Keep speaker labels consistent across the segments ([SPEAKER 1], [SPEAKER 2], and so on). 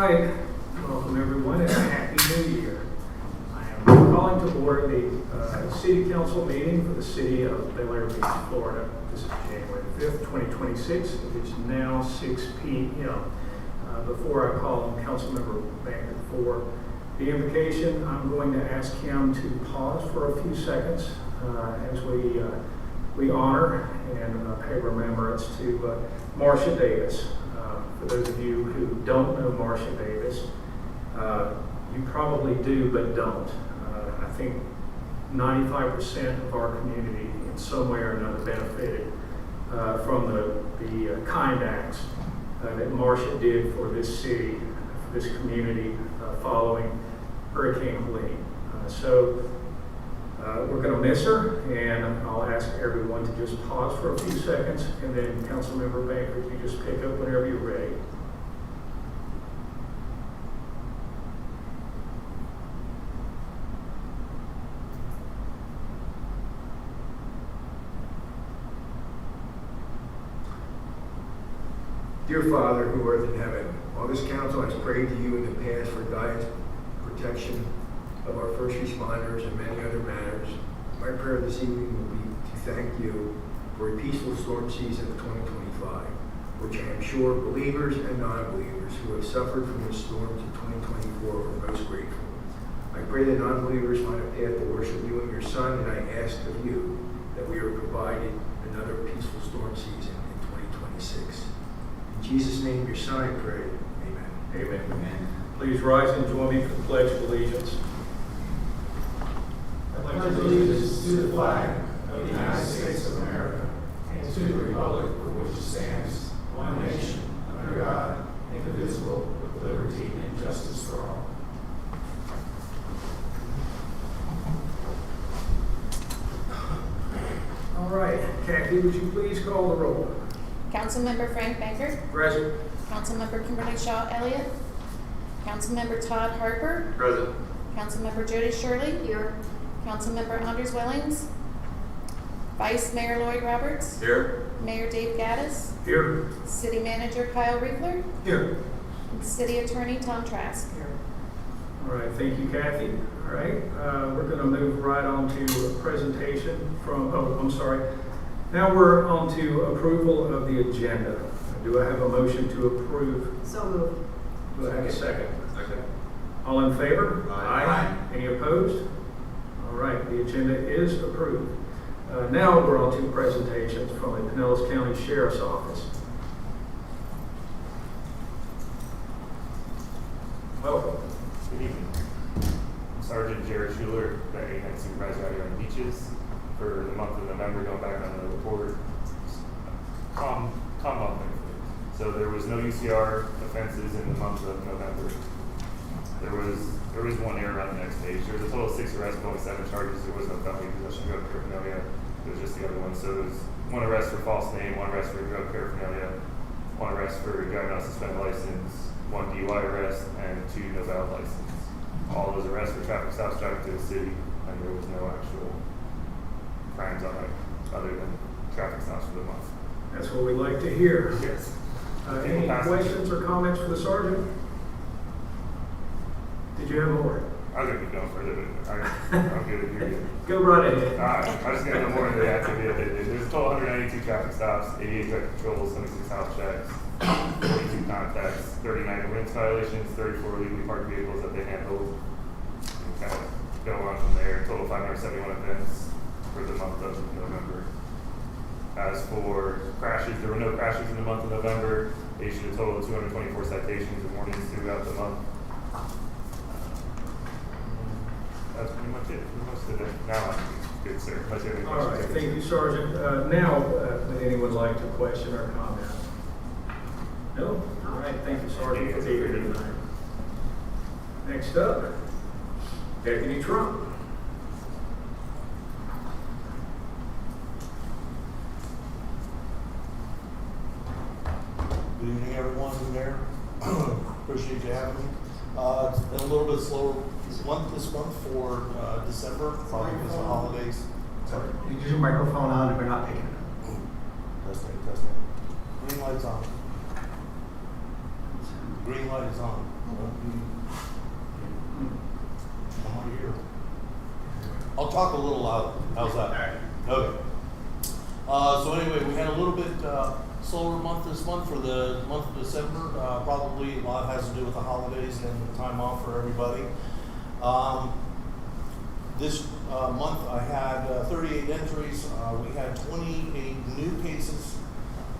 [SPEAKER 1] right, welcome everyone and a happy new year. I am calling to order the city council meeting for the city of Bel Air Beach, Florida. This is January 5th, 2026. It is now 6 p.m. Before I call on Councilmember Banker for the invocation, I'm going to ask him to pause for a few seconds as we honor and pay remembrance to Marcia Davis. For those of you who don't know Marcia Davis, you probably do but don't. I think 95% of our community in some way or another benefited from the kind acts that Marcia did for this city, for this community following Hurricane Helene. We're going to miss her, and I'll ask everyone to just pause for a few seconds, and then Councilmember Baker, you just pick up whenever you're ready.
[SPEAKER 2] Dear Father, who art in heaven, while this council has prayed to you in the past for guidance, protection of our first responders and many other matters, my prayer this evening will be to thank you for a peaceful storm season of 2025, which I am sure believers and non-believers who have suffered from the storms of 2024 are most grateful. I pray that non-believers find a path to worship you and your Son, and I ask of you that we are provided another peaceful storm season in 2026. In Jesus' name, your Son, I pray. Amen.
[SPEAKER 1] Amen. Amen. Please rise and join me for the Pledge of Allegiance.
[SPEAKER 3] I pledge allegiance to the flag of the United States of America and to the republic for which it stands, one nation, under God, indivisible, with liberty and justice for all.
[SPEAKER 1] All right, Kathy, would you please call the roll?
[SPEAKER 4] Councilmember Frank Baker,
[SPEAKER 1] Present.
[SPEAKER 4] Councilmember Kimberly Shaw Elliott, Councilmember Todd Harper,
[SPEAKER 5] Present.
[SPEAKER 4] Councilmember Jody Shirley,
[SPEAKER 6] Here.
[SPEAKER 4] Councilmember Anders Wellings, Vice Mayor Lloyd Roberts,
[SPEAKER 5] Here.
[SPEAKER 4] Mayor Dave Gaddis,
[SPEAKER 1] Here.
[SPEAKER 4] City Manager Kyle Riegler,
[SPEAKER 1] Here.
[SPEAKER 4] and City Attorney Tom Trask.
[SPEAKER 1] All right, thank you, Kathy. All right, we're going to move right on to a presentation from, Now we're on to approval of the agenda. Do I have a motion to approve?
[SPEAKER 6] So moved.
[SPEAKER 1] Do I have a second?
[SPEAKER 5] Second.
[SPEAKER 1] All in favor?
[SPEAKER 5] Aye.
[SPEAKER 1] Any opposed? All right, the agenda is approved. Now we're on to presentations from the Pinellas County Sheriff's Office. Welcome.
[SPEAKER 7] Good evening. Sergeant Jared Schuler, the 89th Supervisor out here on beaches for the month of November, going back on the report. Calm month. So there was no UCR offenses in the month of November. There was one error on the next page. There was a total of 6 arrests, but only 7 charges. There was no felony possession of drug paraphernalia. It was just the other one. So there was 1 arrest for false name, 1 arrest for drug paraphernalia, 1 arrest for driving on suspended license, 1 DUI arrest, and 2 no valid license. All those arrests were traffic stops driving to the city, and there was no actual crimes on it other than traffic stops for the month.
[SPEAKER 1] That's what we like to hear.
[SPEAKER 7] Yes.
[SPEAKER 1] Any questions or comments for the sergeant? Did you have more?
[SPEAKER 7] I was going to keep going further, but I'm good to hear you.
[SPEAKER 1] Go right ahead.
[SPEAKER 7] I just got no more into the activity. There's a total 192 traffic stops, 88 drug patrols, 76 house checks, 42 contacts, 39 ordinance violations, 34 illegally parked vehicles that they handled. And kind of go on from there. Total 571 events for the month of November. As for crashes, there were no crashes in the month of November. They issued a total of 224 citations and warnings throughout the month. That's pretty much it for most of it. Now I'm good, sir. Unless you have any
[SPEAKER 1] All
[SPEAKER 7] questions.
[SPEAKER 1] right, thank you, Sergeant. Now, would anyone like to question or comment? No? All right, thank you, Sergeant, for being here tonight. Next up, Deputy Trump.
[SPEAKER 8] Good evening, everyone in there. Appreciate you having me. It's been a little bit slower this month for December, probably because of the holidays. Sorry.
[SPEAKER 3] You use your microphone on and we're not picking it up.
[SPEAKER 8] Testing. Green lights on. green light is on. I'm right here. I'll talk a little loud. How's that? Okay. So anyway, we had a little bit slower month this month for the month of December. Probably a lot has to do with the holidays and the time off for everybody. This month I had 38 entries. We had 28 new cases.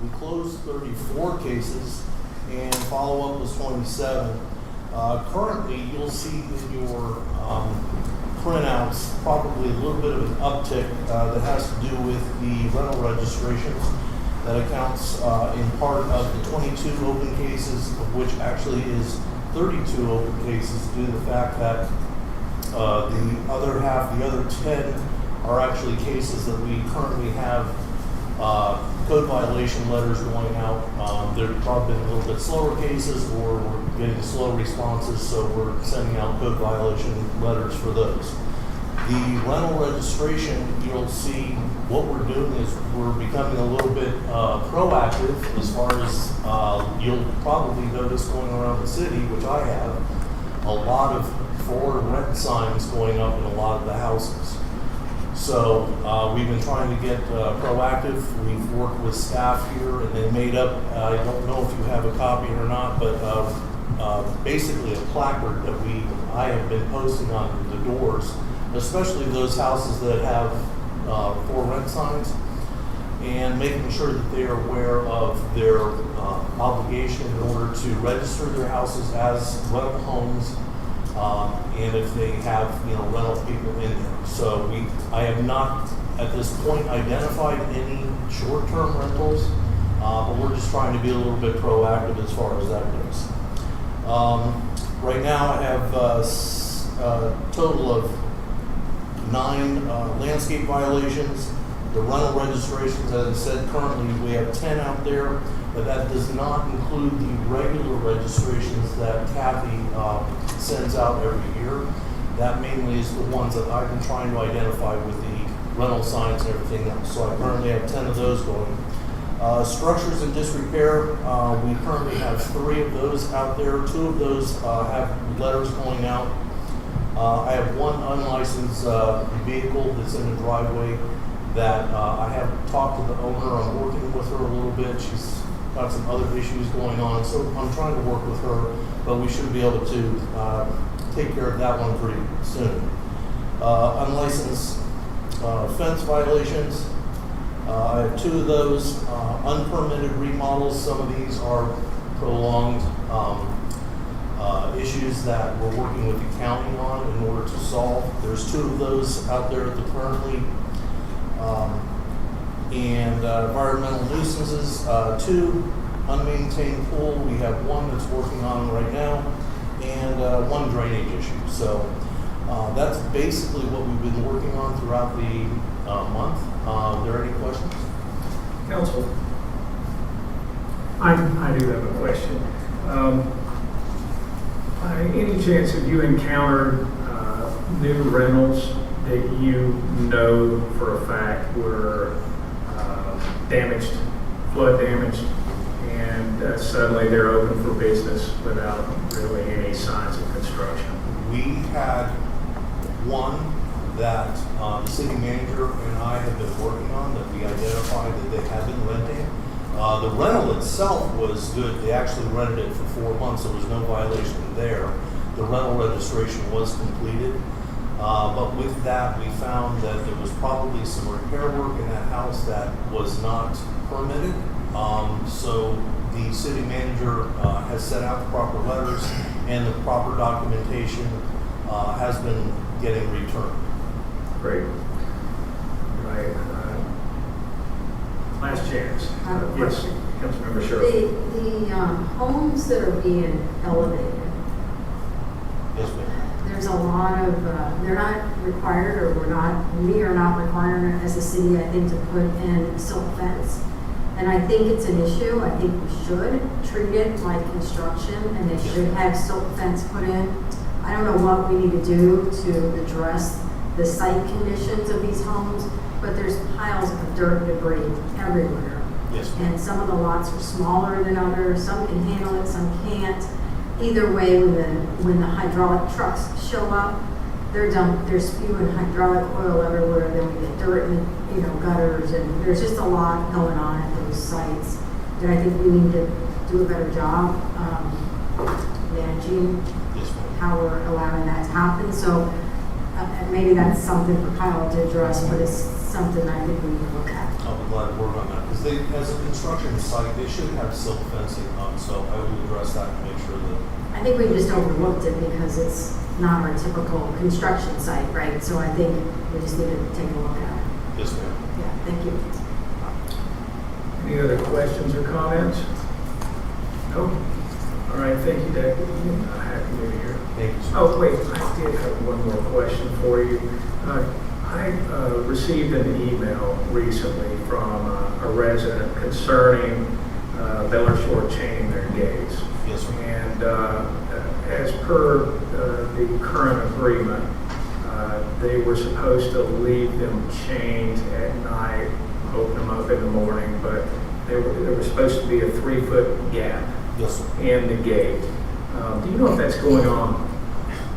[SPEAKER 8] We closed 34 cases, and follow-up was 27. Currently, you'll see in your printouts probably a little bit of an uptick that has to do with the rental registrations. That accounts in part of the 22 open cases, of which actually is 32 open cases, due to the fact that the other half, the other 10, are actually cases that we currently have code violation letters going out. They're probably a little bit slower cases, or we're getting slow responses, so we're sending out code violation letters for those. The rental registration, you'll see what we're doing is we're becoming a little bit proactive as far as you'll probably notice going around the city, which I have, a lot of for rent signs going up in a lot of the houses. So we've been trying to get proactive. We've worked with staff here, and they made up, I don't know if you have a copy or not, but basically a placard that I have been posting on the doors, especially those houses that have for rent signs, and making sure that they are aware of their obligation in order to register their houses as rental homes, and if they have rental people in there. So I have not at this point identified any short-term rentals, but we're just trying to be a little bit proactive as far as that goes. Right now I have a total of 9 landscape violations. The rental registrations, as I said, currently we have 10 out there, but that does not include the regular registrations that Kathy sends out every year. That mainly is the ones that I've been trying to identify with the rental signs and everything else. So I currently have 10 of those going. Structures in disrepair, we currently have 3 of those out there. 2 of those have letters going out. I have 1 unlicensed vehicle that's in the driveway that I have talked to the owner. I'm working with her a little bit. She's got some other issues going on, so I'm trying to work with her, but we should be able to take care of that one pretty soon. Unlicensed fence violations. I have 2 of those. Unpermitted remodels. Some of these are prolonged issues that we're working with the county on in order to solve. There's 2 of those out there currently. And environmental nuisances, 2 unmaintained pool. We have 1 that's working on right now, and 1 drainage issue. So that's basically what we've been working on throughout the month. Are there any questions?
[SPEAKER 1] Council, I do have a question. By any chance have you encountered new rentals that you know for a fact were damaged, flood damaged, and suddenly they're open for business without really any signs of construction?
[SPEAKER 8] We had 1 that the city manager and I have been working on, that we identified that they had been renting. The rental itself was good. They actually rented it for 4 months. There was no violation there. The rental registration was completed. But with that, we found that there was probably some repair work in that house that was not permitted. So the city manager has sent out the proper letters, and the proper documentation has been getting returned.
[SPEAKER 1] Great. Right. Last chance.
[SPEAKER 5] I have a
[SPEAKER 1] Yes,
[SPEAKER 5] question.
[SPEAKER 1] Councilmember Sherrill.
[SPEAKER 5] The homes that are being elevated,
[SPEAKER 8] Yes, ma'am.
[SPEAKER 5] there's a lot of, they're not required, or we are not required as a city, I think, to put in a silt fence. And I think it's an issue. I think we should treat it like construction, and they should have silt fence put in. I don't know what we need to do to address the site conditions of these homes, but there's piles of dirt and debris everywhere.
[SPEAKER 8] Yes, ma'am.
[SPEAKER 5] And some of the lots are smaller than others. Some can handle it, some can't. either way, when the hydraulic trucks show up, they're spewing hydraulic oil everywhere, then we get dirt in, gutters, and there's just a lot going on at those sites that I think we need to do a better job, managing
[SPEAKER 8] Yes, ma'am.
[SPEAKER 5] how we're allowing that to happen. So maybe that's something for Kyle to address, but it's something I think we need to look at.
[SPEAKER 8] I'll be glad to work on that, because as a construction site, they should have silt fencing, so I will address that and make sure that.
[SPEAKER 5] I think we just overlooked it because it's not our typical construction site, right? So I think we just need to take a look at it.
[SPEAKER 8] Yes, ma'am.
[SPEAKER 5] Yeah, thank you.
[SPEAKER 1] Any other questions or comments? No? All right, thank you, Deputy. Happy New Year.
[SPEAKER 8] Thank you, sir.
[SPEAKER 1] Oh, wait, I did have one more question for you. I received an email recently from a resident concerning Bel Shore chaining their gates.
[SPEAKER 8] Yes, sir.
[SPEAKER 1] And as per the current agreement, they were supposed to leave them chained at night, open them up in the morning, but there was supposed to be a 3-foot gap
[SPEAKER 8] Yes, sir.
[SPEAKER 1] in the gate. Do you know if that's going on?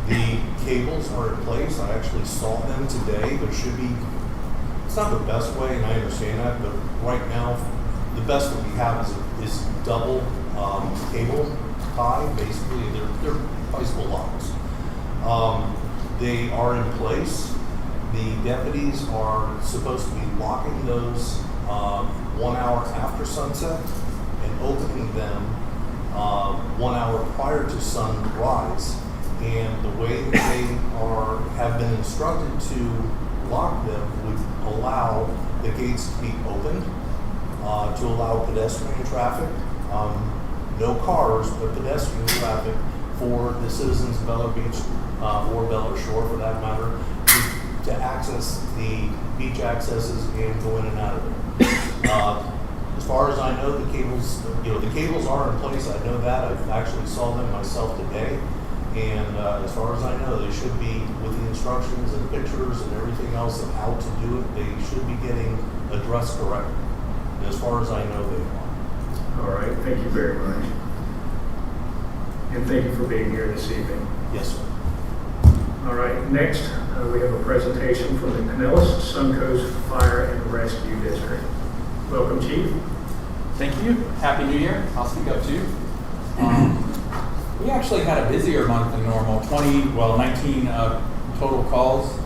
[SPEAKER 8] The cables are in place. I actually saw them today. There should be, it's not the best way, and I understand that, but right now, the best that we have is double cable tie. Basically, they're bicycle locks. They are in place. The deputies are supposed to be locking those 1 hour after sunset and opening them 1 hour prior to sunrise. And the way that they have been instructed to lock them would allow the gates to be opened, to allow pedestrian traffic, no cars, but pedestrian traffic for the citizens of Bel Air Beach or Bel Air Shore, for that matter, to access the beach accesses and go in and out of it. As far as I know, the cables are in place. I know that. I actually saw them myself today. And as far as I know, they should be, with the instructions and pictures and everything else of how to do it, they should be getting addressed correctly. And as far as I know, they are.
[SPEAKER 1] All right, thank you very much. And thank you for being here this evening.
[SPEAKER 8] Yes, sir.
[SPEAKER 1] All right, next we have a presentation from the Pinellas Suncoast Fire and Rescue District. Welcome, Chief.
[SPEAKER 6] Thank you. Happy New Year. I'll speak up too. We actually had a busier month than normal. 19 total calls,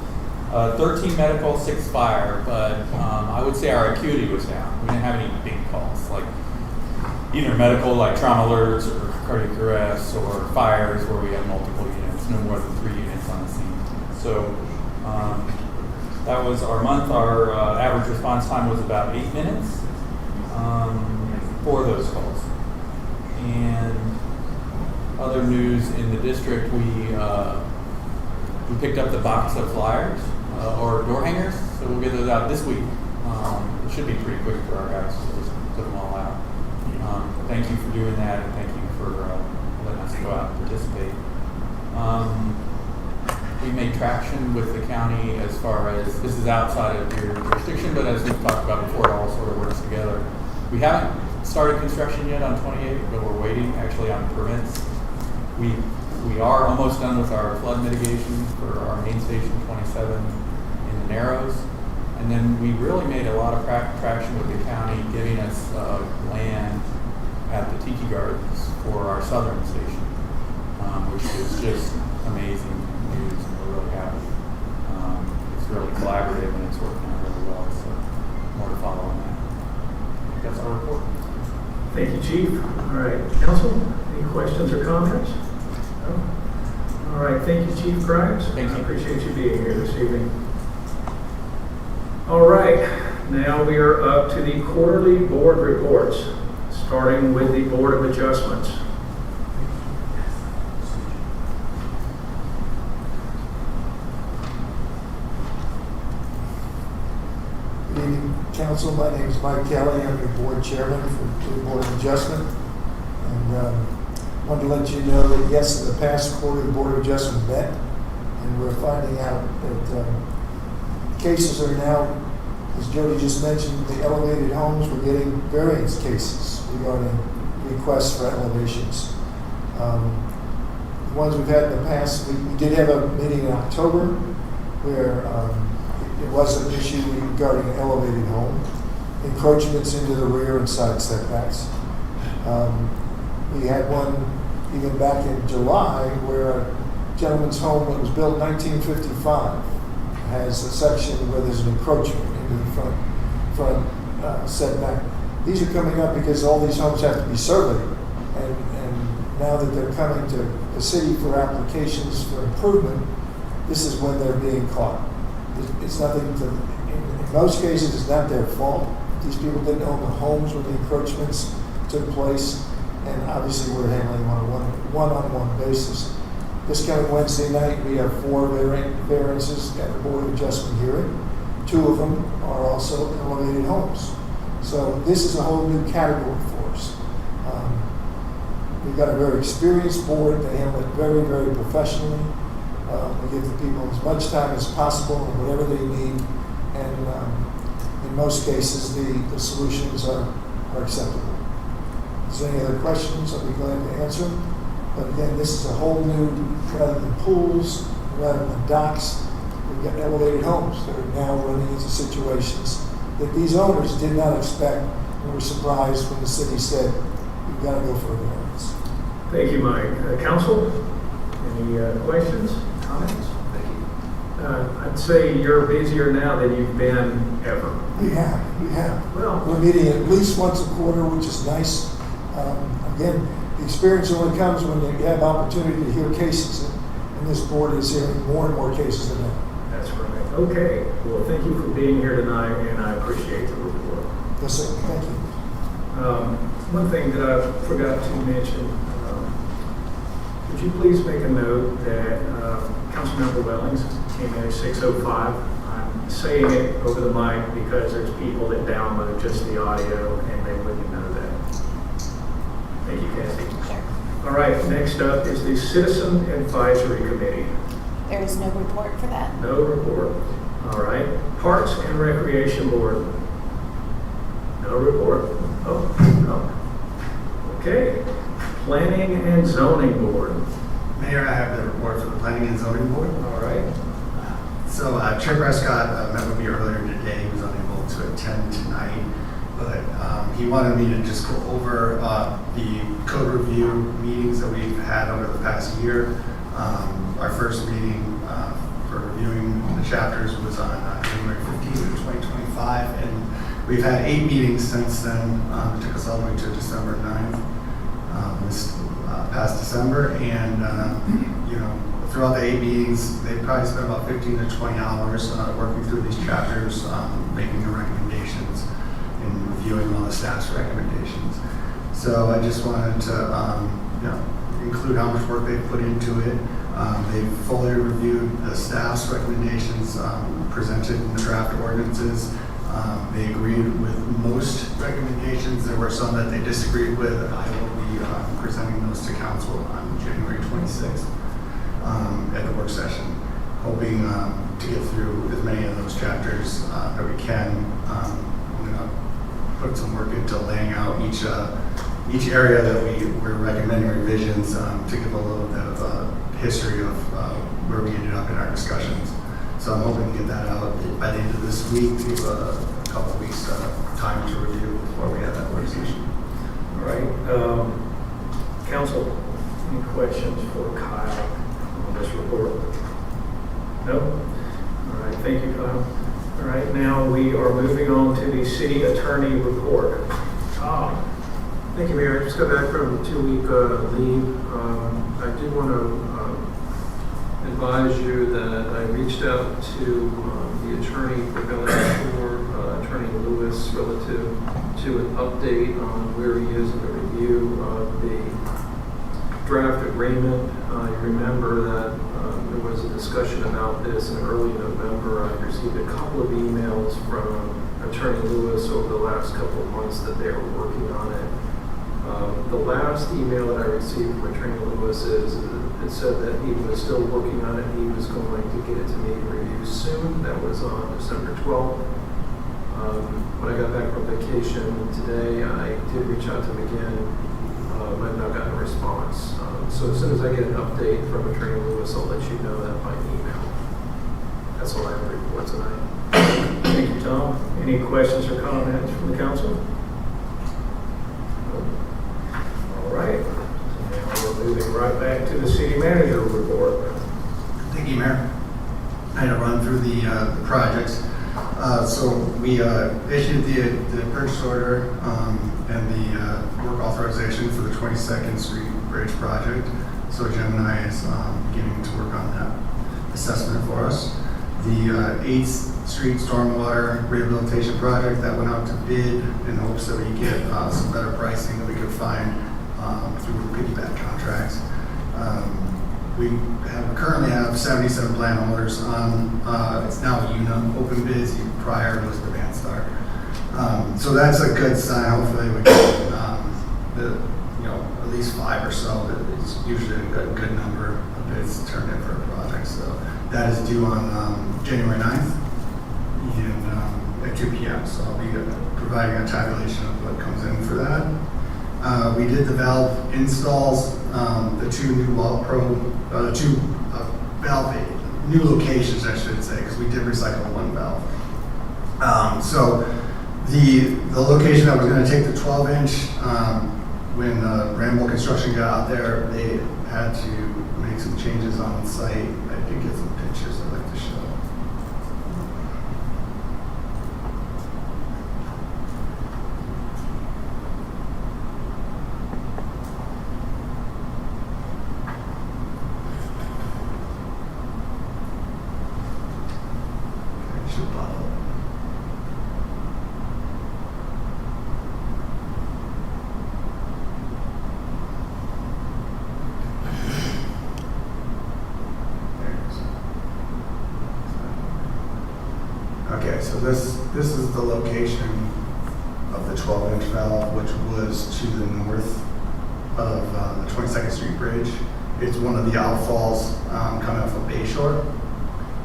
[SPEAKER 6] 13 medical, 6 fire, but I would say our acuity was down. We didn't have any big calls, like either medical, like trauma alerts or cardiac arrests, or fires where we had multiple units, no more than 3 units on the scene. So that was our month. Our average response time was about 8 minutes for those calls. And other news in the district, we picked up the box of flyers or door hangers, so we'll get those out this week. It should be pretty quick for our guys to just put them all out. Thank you for doing that, and thank you for letting us go out and participate. We made traction with the county as far as, this is outside of your jurisdiction, but as we've talked about before, it all sort of works together. We haven't started construction yet on 28, but we're waiting actually on permits. We are almost done with our flood mitigation for our main station 27 in the Narrows. And then we really made a lot of traction with the county giving us land at the Tiki Gardens for our southern station, which is just amazing news, and we're really happy. It's really collaborative and it's working out really well, so more to follow on that. That's our report.
[SPEAKER 1] Thank you, Chief. All right, Council, any questions or comments? No? All right, thank you, Chief Grimes.
[SPEAKER 6] Thank you.
[SPEAKER 1] I appreciate you being here this evening. All right, now we are up to the quarterly board reports, starting with the Board of Adjustments.
[SPEAKER 9] Good evening, Council. My name is Mike Kelly. I'm your board chairman for the Board of Adjustment. And wanted to let you know that yes, in the past quarter, the Board of Adjustment met, and we're finding out that cases are now, as Jody just mentioned, the elevated homes, we're getting variance cases regarding requests for elevations. ones we've had in the past, we did have a meeting in October where it was an issue regarding an elevated home, encroachments into the rear and side setbacks. We had one even back in July where a gentleman's home that was built in 1955 has a section where there's an encroachment into the front setback. These are coming up because all these homes have to be surveyed, and now that they're coming to the city for applications for improvement, this is when they're being caught. It's nothing to, in most cases, it's not their fault. These people didn't own the homes when the encroachments took place, and obviously we're handling on a one-on-one basis. This coming Wednesday night, we have 4 variances at the Board of Adjustment hearing. 2 of them are also elevated homes. So this is a whole new category for us. We've got a very experienced board. They handle it very, very professionally. We give the people as much time as possible and whatever they need. And in most cases, the solutions are acceptable. If there's any other questions, I'll be glad to answer. But again, this is a whole new, rather than pools, rather than docks, we've got elevated homes that are now running into situations that these owners did not expect and were surprised when the city said, you've got to go for a variance.
[SPEAKER 1] Thank you, Mike. Council, any questions, comments? Thank you. I'd say you're busier now than you've been ever.
[SPEAKER 9] We have.
[SPEAKER 1] Well,
[SPEAKER 9] We're meeting at least once a quarter, which is nice. Again, the experience only comes when you have opportunity to hear cases, and this board is hearing more and more cases than ever.
[SPEAKER 1] that's right. Okay. Well, thank you for being here tonight, and I appreciate the report.
[SPEAKER 9] Yes, sir. Thank you.
[SPEAKER 1] One thing that I forgot to mention, would you please make a note that Councilmember Wellings came in at 6:05. I'm saying it over the mic because there's people that download just the audio and they wouldn't know that. Thank you, Kathy.
[SPEAKER 4] Sure.
[SPEAKER 1] All right, next up is the Citizen Advisory Committee.
[SPEAKER 4] There is no report for that.
[SPEAKER 1] No report. All right. Parks and Recreation Board. No report. Oh, no. Okay. Planning and Zoning Board.
[SPEAKER 10] Mayor, I have the report for the Planning and Zoning Board.
[SPEAKER 1] All right.
[SPEAKER 10] So Chair Prescott met with me earlier today. He was unable to attend tonight, but he wanted me to just go over the code review meetings that we've had over the past year. Our first meeting for reviewing the chapters was on January 15th of 2025, and we've had 8 meetings since then. It took us all the way to December 9th, this past December, and throughout the 8 meetings, they probably spent about 15 to 20 hours working through these chapters, making the recommendations, and reviewing all the staff's recommendations. So I just wanted to include how much work they've put into it. They've fully reviewed the staff's recommendations presented in the draft ordinances. They agreed with most recommendations. There were some that they disagreed with. I will be presenting those to council on January 26th at the work session, hoping to get through as many of those chapters that we can. I'm going to put some work into laying out each area that we're recommending revisions to give a little bit of history of where we ended up in our discussions. So I'm hoping to get that out by the end of this week. We have a couple of weeks time to review before we have that work session.
[SPEAKER 1] All right. Council, any questions for Kyle on this report? No? All right. Thank you, Kyle. All right. Now we are moving on to the city attorney report. Tom.
[SPEAKER 11] Thank you, Mayor. I just got back from a 2-week leave. I did want to advise you that I reached out to the attorney for Village Shore, Attorney Lewis, relative to an update on where he is in the review of the draft agreement. You remember that there was a discussion about this in early November. I received a couple of emails from Attorney Lewis over the last couple of months that they were working on it. The last email that I received from Attorney Lewis it said that he was still working on it. He was going to get it to me to review soon. That was on December 12th. When I got back from vacation today, I did reach out to him again. I've not gotten a response. So as soon as I get an update from Attorney Lewis, I'll let you know that by email. That's all I have to report tonight.
[SPEAKER 1] Thank you, Tom. Any questions or comments from the council? All right. Now we're moving right back to the city manager report.
[SPEAKER 10] Thank you, Mayor. I had to run through the projects. So we issued the purchase order and the work authorization for the 22nd Street Bridge project. So Gemini is beginning to work on that assessment for us. The 8th Street Stormwater Rehabilitation Project that went out to bid in hopes that we get some better pricing that we could find through piggyback contracts. We currently have 77 plan holders on, it's now UNA open bids, prior was the Van Start. So that's a good sign, hopefully we get at least 5 or so, it's usually a good number of bids turned in for a project. So that is due on January 9th and at 2 p.m. So I'll be providing a tabulation of what comes in for that. We did the valve installs, the 2 new valve new locations, I should say, because we did recycle 1 valve. So the location that was going to take the 12-inch, when Ramble Construction got out there, they had to make some changes on site. I did get some pictures I'd like to show. Should pop up. Okay, so this is the location of the 12-inch valve, which was to the north of the 22nd Street Bridge. It's one of the outfalls coming off of Bayshore.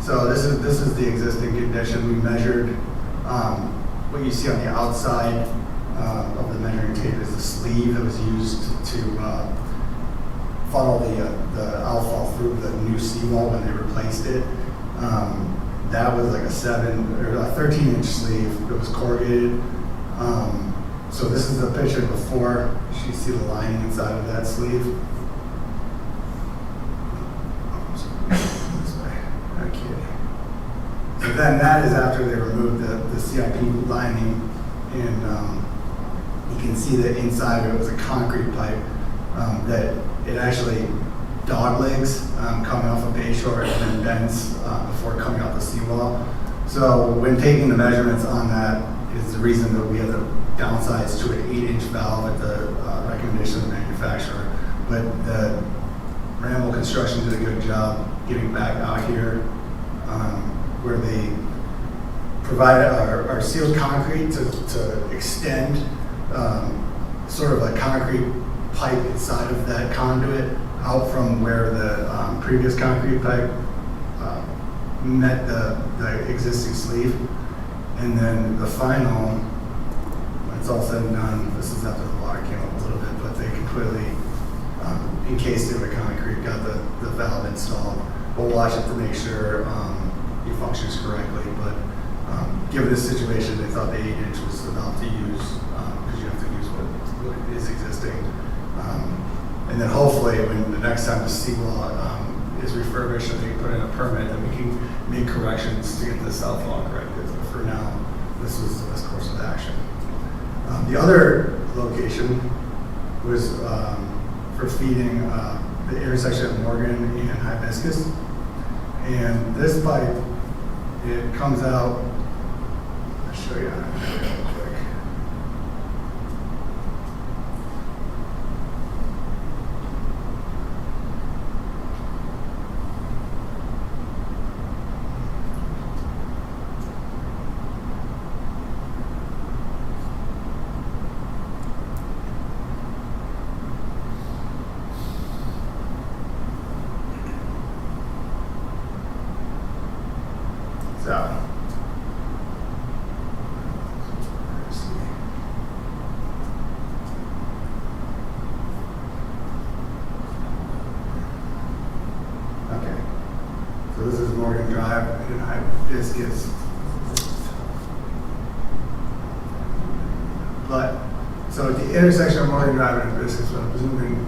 [SPEAKER 10] So this is the existing condition. We measured what you see on the outside of the measuring tape is the sleeve that was used to funnel the outfall through the new seawall when they replaced it. That was like a 13-inch sleeve. It was corrugated. So this is the picture before. You see the lining inside of that sleeve. Okay. So then that is after they removed the CIP lining, and you can see that inside of it was a concrete pipe that it actually dog legs coming off of Bayshore and then bends before coming off the seawall. So when taking the measurements on that is the reason that we had to downsize to an 8-inch valve at the recommendation of the manufacturer. But the Ramble Construction did a good job getting back out here where they provided our sealed concrete to extend sort of a concrete pipe inside of that conduit out from where the previous concrete pipe met the existing sleeve. And then the final, when it's all said and done, this is after the water came up a little bit, but they completely encased it with concrete, got the valve installed. We'll watch it to make sure it functions correctly, but given this situation, they thought the 8-inch was the valve to use because you have to use what is existing. And then hopefully when the next time the seawall is refurbished and they put in a permit, then we can make corrections to get the southwall corrected. But for now, this was the best course of action. The other location was for feeding the intersection of Morgan and Hibiscus. And this pipe, it comes out, I'll show you real quick. So Morgan Drive, and I just gets. But, so at the intersection of Morgan Drive and Hibiscus, I'm zooming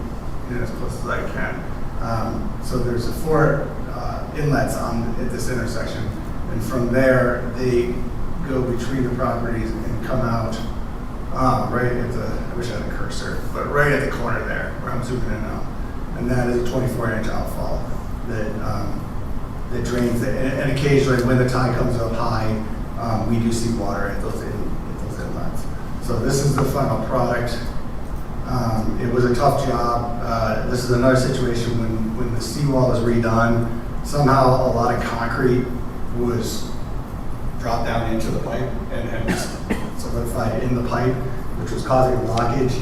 [SPEAKER 10] in as close as I can. So there's 4 inlets at this intersection, and from there, they go between the properties and come out right at the, I wish I had a cursor, but right at the corner there, where I'm zooming in now. And that is a 24-inch outfall that drains, and occasionally when the tide comes up high, we do see water at those inlets. So this is the final product. It was a tough job. This is another situation when the seawall was redone, somehow a lot of concrete was dropped down into the pipe and had solidified in the pipe, which was causing a blockage.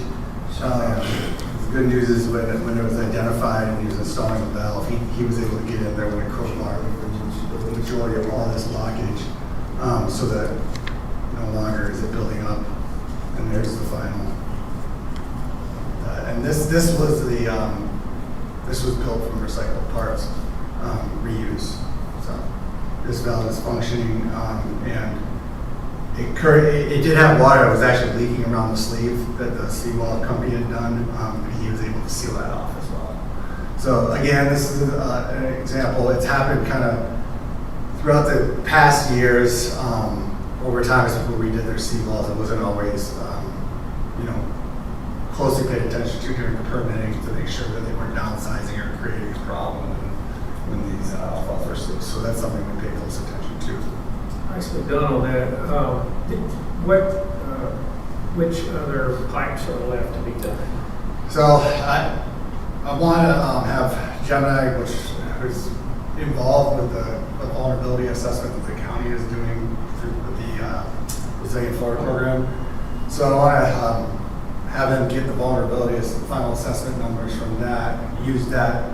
[SPEAKER 10] The good news is when it was identified and he was installing the valve, he was able to get in there with a crowbar, the majority of all this blockage, so that no longer is it building up. And there's the final. And this was this was built from recycled parts, reuse. So this valve is functioning, and it did have water that was actually leaking around the sleeve that the seawall company had done, and he was able to seal that off as well. So again, this is an example. It's happened kind of throughout the past years. Over time, as people redid their seawalls, it wasn't always, closely paid attention to during the permitting to make sure that they weren't downsizing or creating a problem when these outfalls were loose. So that's something we pay close attention to.
[SPEAKER 1] Nicely done on that. Which other pipes are left to be done?
[SPEAKER 10] So I want to have Gemini, which is involved with the vulnerability assessment that the county is doing through the Resilient Florida program. So I want to have them get the vulnerability as the final assessment numbers from that, use that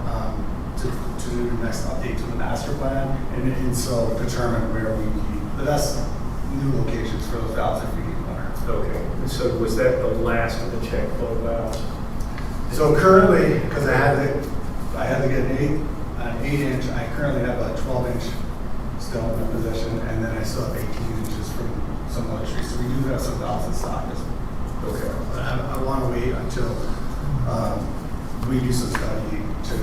[SPEAKER 10] to do the next update to the master plan, and so determine where we need the best new locations for those valves if we need more.
[SPEAKER 1] Okay. And so was that the last of the check flow valves?
[SPEAKER 10] So currently, because I had to get an 8-inch, I currently have a 12-inch still in my possession, and then I still have 18 inches from some other trees. So we do have some valves in stock as well. Okay. But I want to wait until we do some studying to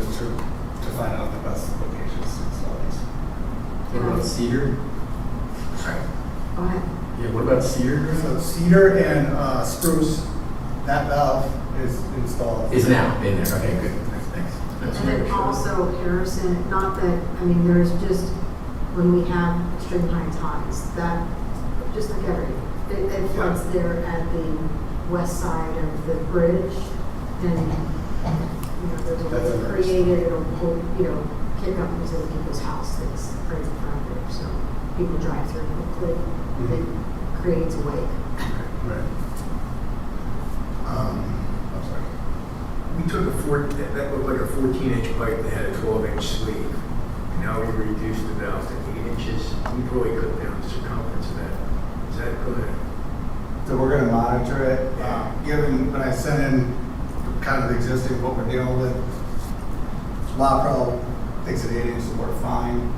[SPEAKER 10] find out the best locations to install these.
[SPEAKER 5] What about
[SPEAKER 3] cedar?
[SPEAKER 10] Sorry.
[SPEAKER 5] Go ahead.
[SPEAKER 3] Yeah, what about cedar?
[SPEAKER 10] So cedar and spruce, that valve is installed.
[SPEAKER 3] Is now in there, okay, good, thanks.
[SPEAKER 5] And then also, Harrison, not that, there's just, when we have extreme high tides, that, just like everything, it floods there at the west side of the bridge, and, there's a way created, it'll pull, kick up into the people's house that's right in front of there, so people drive through quickly, it creates a wake.
[SPEAKER 10] Right. I'm sorry.
[SPEAKER 2] We took that looked like a 14-inch pipe that had a 12-inch sleeve. And now we reduced the valve to 8 inches. We probably cut down the circumference of that. Is that good?
[SPEAKER 10] So we're going to monitor it. Given when I sent in kind of the existing what we're dealing with, LaPro thinks that 8 inches will work fine.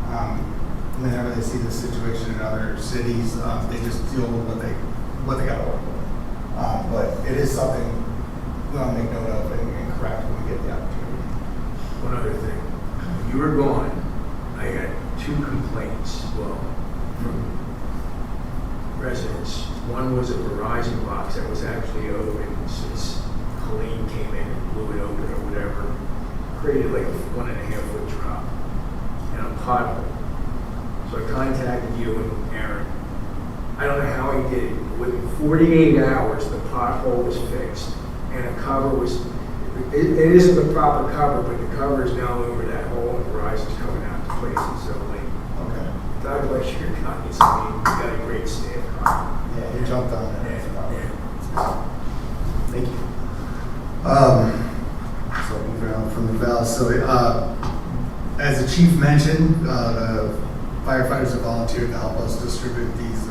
[SPEAKER 10] Whenever they see this situation in other cities, they just deal with what they got to work with. But it is something we want to make note of and correct when we get the opportunity.
[SPEAKER 2] One other thing. When you were gone, I had 2 complaints, from residents. One was a Verizon box that was actually open since Colleen came in and blew it open or whatever. Created like a 1.5-foot drop and a pothole. So I contacted you and Aaron. I don't know how he did it. Within 48 hours, the pothole was fixed and a cover was, it isn't the proper cover, but the cover is now over that hole and Verizon's coming out to place it. So like,
[SPEAKER 10] Okay.
[SPEAKER 2] God bless your guys. You got a great staff.
[SPEAKER 10] Yeah, you jumped on that.
[SPEAKER 2] Yeah.
[SPEAKER 10] Thank you. So moving on from the valves. So as the chief mentioned, the firefighters have volunteered to help us distribute these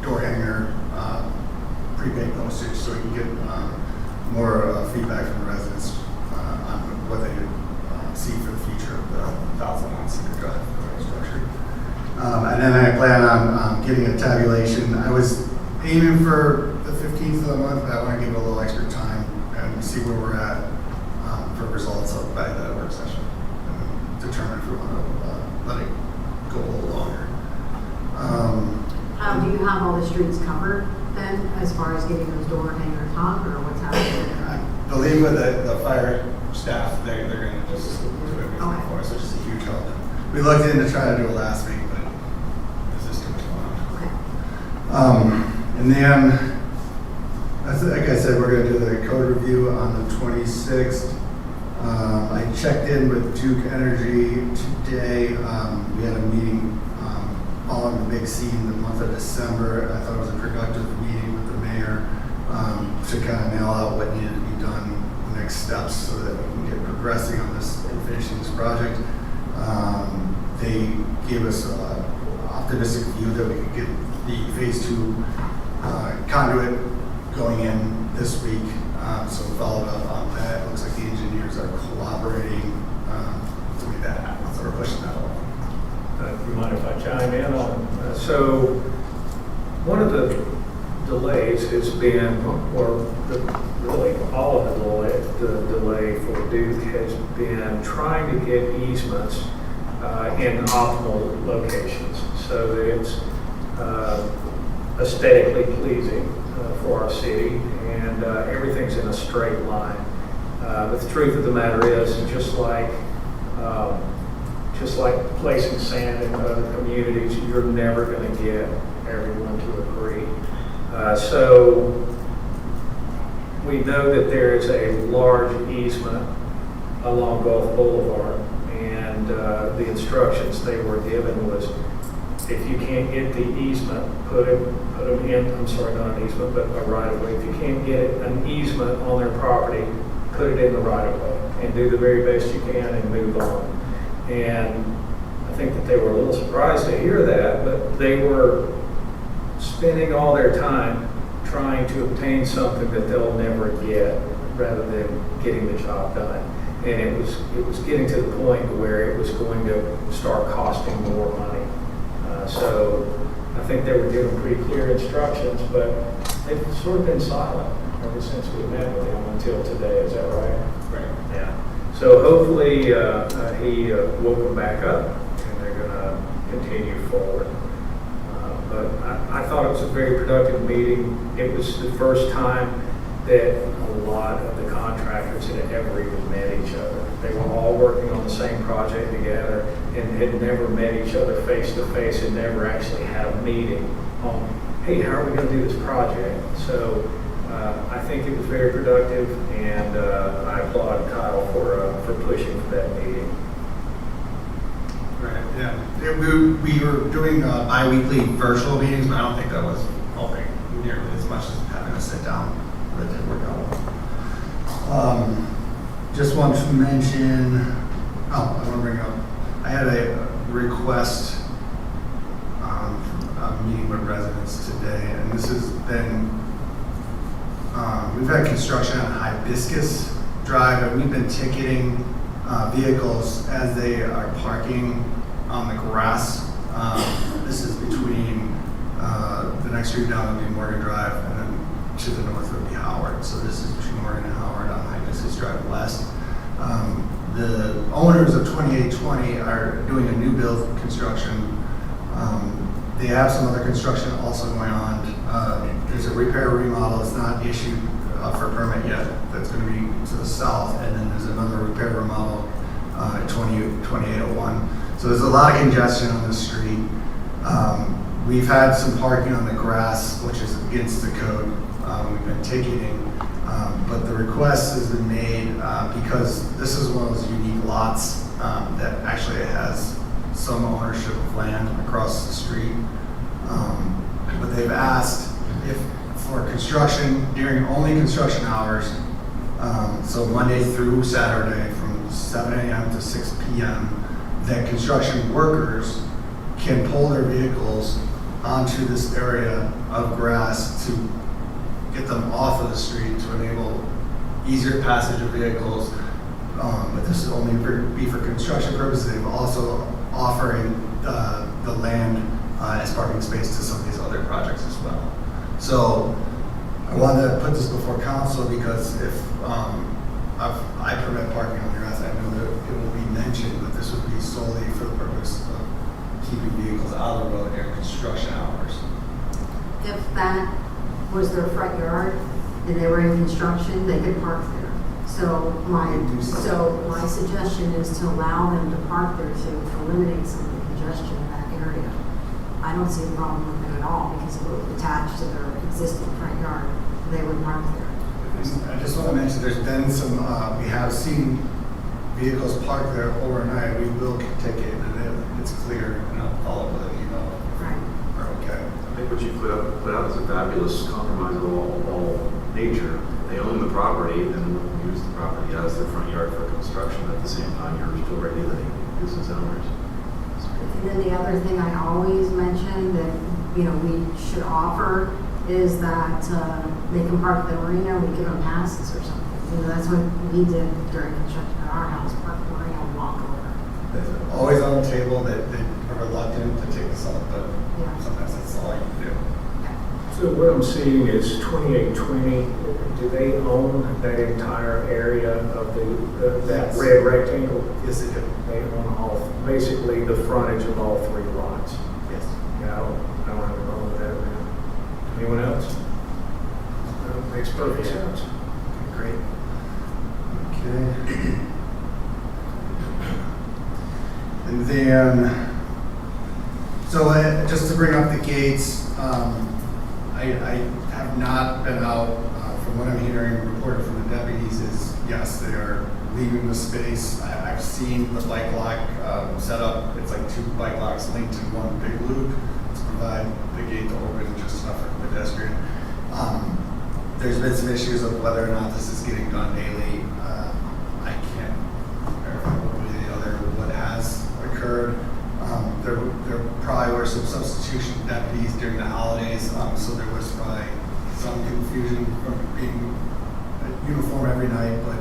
[SPEAKER 10] door hanger prepaid postage so we can get more feedback from the residents on what they see for the future of the 1,001 Cedar Drive structure. And then I plan on getting a tabulation. I was aiming for the 15th of the month, but I want to give it a little extra time and see where we're at for results by the work session. And determine if we want to let it go a little longer.
[SPEAKER 5] Do you have all the streets covered then, as far as getting those door hangers hung, or what's happening?
[SPEAKER 10] I believe with the fire staff, they're going to just do everything
[SPEAKER 5] Okay.
[SPEAKER 10] for us, which is a huge help. We looked into trying to do it last week, but there's just too much going on.
[SPEAKER 5] Okay.
[SPEAKER 10] And then, like I said, we're going to do the code review on the 26th. I checked in with Duke Energy today. We had a meeting following the big scene in the month of December. I thought it was a productive meeting with the mayor to kind of nail out what needed to be done, the next steps, so that we can get progressing on this and finishing this project. They gave us an optimistic view that we could get the phase 2 conduit going in this week. So we followed up on that. It looks like the engineers are cooperating to make that happen. So we're pushing that along.
[SPEAKER 1] Do you mind if I chime in on? So one of the delays has been, or really all of the delay for Duke has been trying to get easements in optimal locations so that it's aesthetically pleasing for our city, and everything's in a straight line. But the truth of the matter is, just like placing sand in other communities, you're never going to get everyone to agree. So we know that there is a large easement along Gulf Boulevard, and the instructions they were given was, if you can't get the easement, put them in, I'm sorry, not an easement, but a right-of-way. If you can't get an easement on their property, put it in the right-of-way and do the very best you can and move on. And I think that they were a little surprised to hear that, but they were spending all their time trying to obtain something that they'll never get, rather than getting the job done. And it was getting to the point where it was going to start costing more money. So I think they were given pretty clear instructions, but they've sort of been silent ever since we met with them until today. Is that right?
[SPEAKER 10] Right.
[SPEAKER 1] Yeah. So hopefully he woke them back up, and they're going to continue forward. But I thought it was a very productive meeting. It was the first time that a lot of the contractors had ever even met each other. They were all working on the same project together and had never met each other face to face, and never actually had a meeting on, hey, how are we going to do this project? So I think it was very productive, and I applaud Kyle for pushing for that meeting.
[SPEAKER 10] Right, yeah. We were doing bi-weekly virtual meetings, but I don't think that was helping nearly as much as having to sit down. That didn't work out well. Just want to mention, I want to bring up, I had a request from a meeting with residents today, and this has been, we've had construction on Hibiscus Drive, and we've been ticketing vehicles as they are parking on the grass. This is between the next street down would be Morgan Drive, and then to the north would be Howard. So this is between Morgan and Howard on Hibiscus Drive West. The owners of 2820 are doing a new build construction. They have some other construction also going on. There's a repair remodel that's not issued for permit yet. That's going to be to the south, and then there's another repair remodel at 2801. So there's a lot of congestion on this street. We've had some parking on the grass, which is against the code. We've been ticketing, but the request has been made because this is one of those unique lots that actually has some ownership of land across the street. But they've asked if for construction during only construction hours, so Monday through Saturday from 7 a.m. to 6 p.m., that construction workers can pull their vehicles onto this area of grass to get them off of the street to enable easier passage of vehicles, but this is only be for construction purposes. They're also offering the land as parking space to some of these other projects as well. So I wanted to put this before council because if I permit parking on the grass, I know that it will be mentioned, but this would be solely for the purpose of keeping vehicles out of the road during construction hours.
[SPEAKER 5] If that was their front yard and they were in construction, they could park there. So my suggestion is to allow them to park there to eliminate some of the congestion in that area. I don't see a problem with it at all because it would attach to their existing front yard. They would park there.
[SPEAKER 10] I just want to mention, there's been some, we have seen vehicles parked there overnight. We will take it, and it's clear, and I'll follow up with it,
[SPEAKER 5] Right.
[SPEAKER 10] we're okay.
[SPEAKER 12] I think what you put out is a fabulous compromise of all nature. They own the property and use the property as their front yard for construction. At the same time, you're still regulating business owners.
[SPEAKER 5] And then the other thing I always mention that, we should offer is that they can park at the marina, we give them passes or something. That's what we did during construction at our house, park at the marina and walk over.
[SPEAKER 10] It's always on the table that they are reluctant to take this up, but
[SPEAKER 5] Yeah.
[SPEAKER 10] sometimes that's all you can do.
[SPEAKER 1] So what I'm seeing is 2820, do they own that entire area of that
[SPEAKER 10] Yes.
[SPEAKER 1] red rectangle?
[SPEAKER 10] Yes, they do.
[SPEAKER 1] They own basically the frontage of all 3 lots.
[SPEAKER 10] Yes.
[SPEAKER 1] Yeah, I don't have a problem with that, man. Anyone else? That makes perfect sense.
[SPEAKER 10] Great. Okay. And then, so just to bring up the gates, I have not been out, from what I'm hearing, reported from the deputies is, yes, they are leaving the space. I've seen the bike lock set up. It's like 2 bike locks linked in one big loop to provide the gate to open just enough for the pedestrian. There's been some issues of whether or not this is getting done daily. I can't verify what has occurred. There probably were some substitution deputies during the holidays, so there was probably some confusion from being uniform every night. But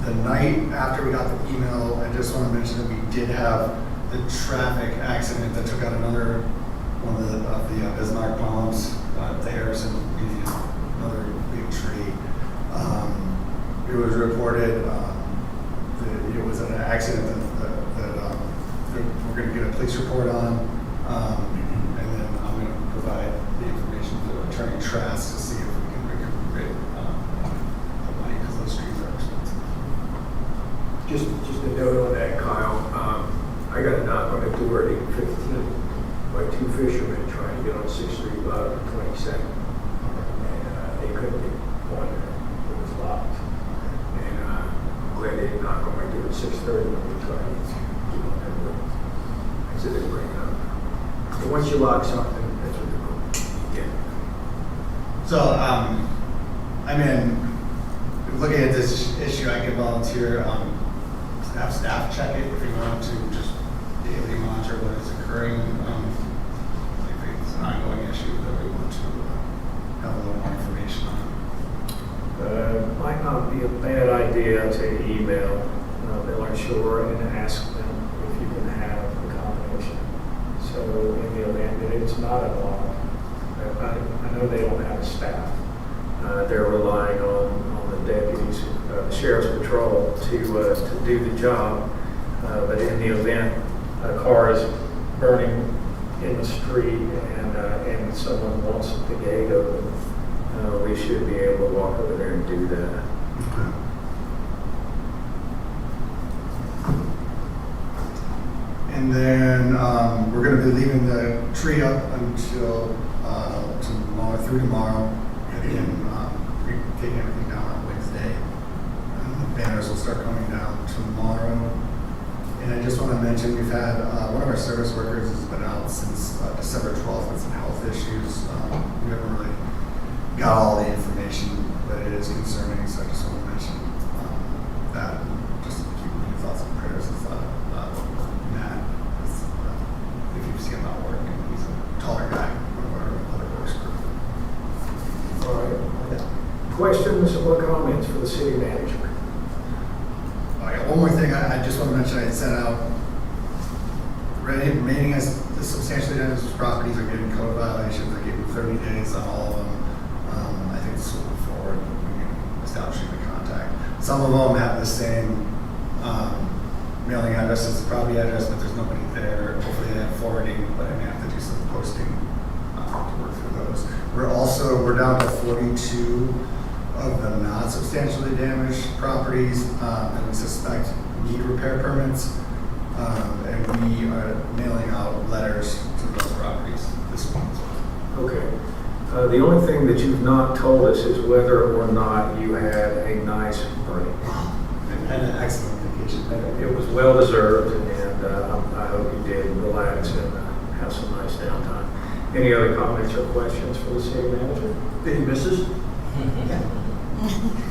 [SPEAKER 10] the night after we got the email, I just want to mention that we did have the traffic accident that took out another one of the Bismarck palms there, so another big tree. It was reported that it was an accident that we're going to get a police report on, and then I'm going to provide the information to Attorney Trask to see if we can recuperate the money because those trees are expensive.
[SPEAKER 2] Just a note on that, Kyle. I got a knock on the door at 8:15 by 2 fishermen trying to get on 6th Street out of 22nd. And they couldn't get on there. It was locked. And I'm glad they didn't knock on my door at 6:30 when they tried to get on that door. I said they were bringing it up. And once you lock something, that's what they're going to get.
[SPEAKER 10] So, I mean, looking at this issue, I could volunteer, have staff check it if you want to just daily monitor what is occurring. If it's an ongoing issue that we want to have a little more information on.
[SPEAKER 1] Might not be a bad idea to email Miller Shore and ask them if you can have a combination. So in the event that it's not unlocked, I know they don't have a staff. They're relying on the deputies, the sheriff's patrol to do the job. But in the event a car is burning in the street and someone wants the gate open, we should be able to walk over there and do that.
[SPEAKER 10] And then we're going to be leaving the tree up until tomorrow, through tomorrow, and then taking everything down on Wednesday. The banners will start coming down tomorrow. And I just want to mention we've had one of our service workers has been out since December 12th with some health issues. We haven't really got all the information, but it is concerning. So I just want to mention that. Just keep your thoughts and prayers with Matt. If you see him out working, he's a taller guy. One of our other works group.
[SPEAKER 1] All right. Questions or comments for
[SPEAKER 2] manager.
[SPEAKER 10] All right, one more thing, I just want to mention, I had sent out, remaining as the substantially damaged properties are getting code violations, they're getting 30 days on all of them. I think this will move forward, establishing the contact. Some of them have the same mailing address as the property address, but there's nobody there. Hopefully they have forwarding, but I may have to do some posting to work through those. We're down to 42 of the not substantially damaged properties that we suspect need repair permits. And we are mailing out letters to those properties this month.
[SPEAKER 1] Okay. The only thing that you've not told us is whether or not you had a nice break.
[SPEAKER 10] I had an excellent vacation.
[SPEAKER 1] It was well deserved, and I hope you did relax and have some nice downtime. Any other comments or questions for the city manager?
[SPEAKER 2] Any misses?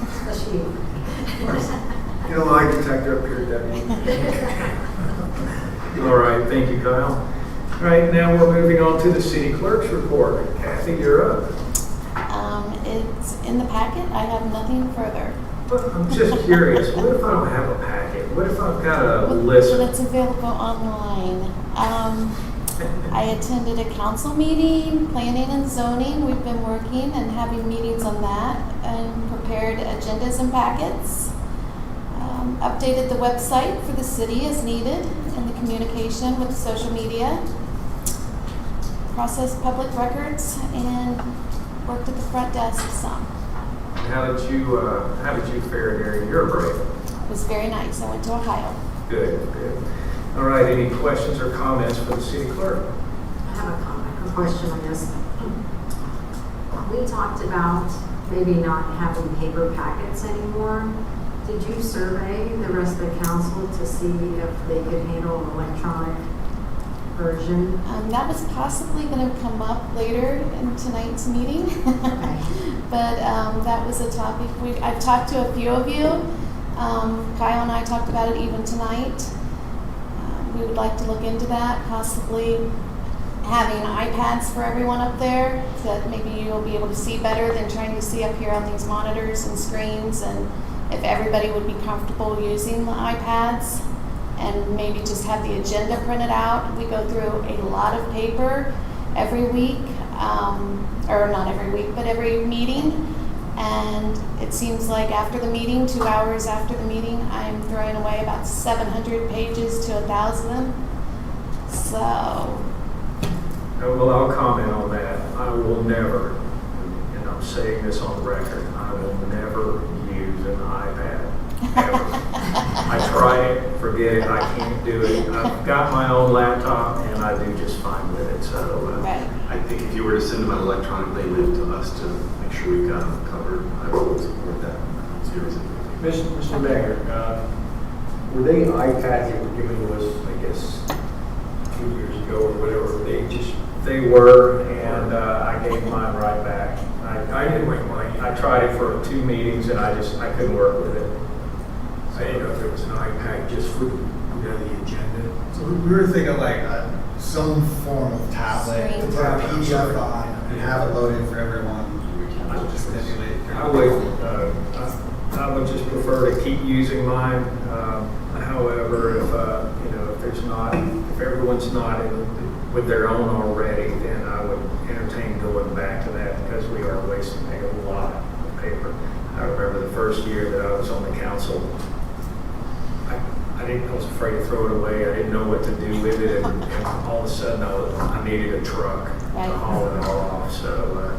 [SPEAKER 5] Especially you.
[SPEAKER 1] You know, lie detector up here, Debbie. All right, thank you, Kyle. All right, now we're moving on to the city clerk's report. Kathy, you're up.
[SPEAKER 4] It's in the packet. I have nothing further.
[SPEAKER 1] But I'm just curious, what if I don't have a packet? What if I've got a list?
[SPEAKER 4] Well, it's available online. I attended a council meeting, planning and zoning. We've been working and having meetings on that and prepared agendas and packets. Updated the website for the city as needed and the communication with social media. Processed public records and worked at the front desk some.
[SPEAKER 1] How did you fare during your break?
[SPEAKER 4] It was very nice. I went to Ohio.
[SPEAKER 1] Good, good. All right, any questions or comments for the city clerk?
[SPEAKER 5] I have a comment, a question on this. We talked about maybe not having paper packets anymore. Did you survey the rest of the council to see if they could handle an electronic version?
[SPEAKER 4] That was possibly going to come up later in tonight's meeting. But that was a topic. I've talked to a few of you. Kyle and I talked about it even tonight. We would like to look into that, possibly having iPads for everyone up there, that maybe you'll be able to see better than trying to see up here on these monitors and screens, and if everybody would be comfortable using the iPads and maybe just have the agenda printed out. We go through a lot of paper every week, or not every week, but every meeting. And it seems like after the meeting, 2 hours after the meeting, I'm throwing away about 700 pages to 1,000. So.
[SPEAKER 1] Well, I'll comment on that. I will never, and I'm saying this on record, I will never use an iPad, ever. I tried it, forget it, I can't do it. I've got my own laptop, and I do just fine with it, so.
[SPEAKER 4] Right.
[SPEAKER 12] I think if you were to send them out electronically, leave it to us to make sure we've got them covered. I would support that seriously.
[SPEAKER 2] Mr. Mayor, were they iPads that were given to us, I guess, 2 years ago or whatever?
[SPEAKER 1] They were, and I gave mine right back.
[SPEAKER 2] I didn't like mine.
[SPEAKER 1] I tried it for 2 meetings, and I couldn't work with it.
[SPEAKER 2] I didn't know if there was an iPad just for the agenda.
[SPEAKER 10] So we were thinking like some form of tablet,
[SPEAKER 4] Screen.
[SPEAKER 10] to put a PDF on and have it loaded for everyone. Just manipulate.
[SPEAKER 1] I would just prefer to keep using mine. However, if everyone's not with their own already, then I would entertain going back to that, because we are wasting a lot of paper. I remember the first year that I was on the council, I was afraid to throw it away. I didn't know what to do with it, and all of a sudden I needed a truck to haul it all off. So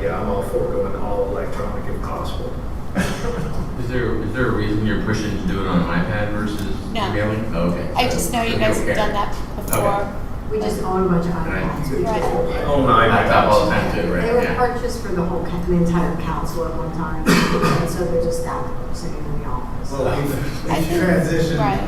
[SPEAKER 1] yeah, I'm all for going all electronic if possible.
[SPEAKER 13] Is there a reason you're pushing to do it on an iPad versus
[SPEAKER 4] No.
[SPEAKER 13] emailing? Oh, okay.
[SPEAKER 4] I just know you guys have done that before.
[SPEAKER 13] Okay.
[SPEAKER 5] We just own a bunch of iPads.
[SPEAKER 4] Right.
[SPEAKER 1] Oh,
[SPEAKER 13] Laptop all the time too,
[SPEAKER 5] They
[SPEAKER 13] right?
[SPEAKER 5] were
[SPEAKER 13] Yeah.
[SPEAKER 5] purchased for the entire council at one time, and so they're just out there sitting in the office.
[SPEAKER 10] Well,
[SPEAKER 4] I
[SPEAKER 10] we've
[SPEAKER 4] think-
[SPEAKER 10] transitioned,
[SPEAKER 4] right.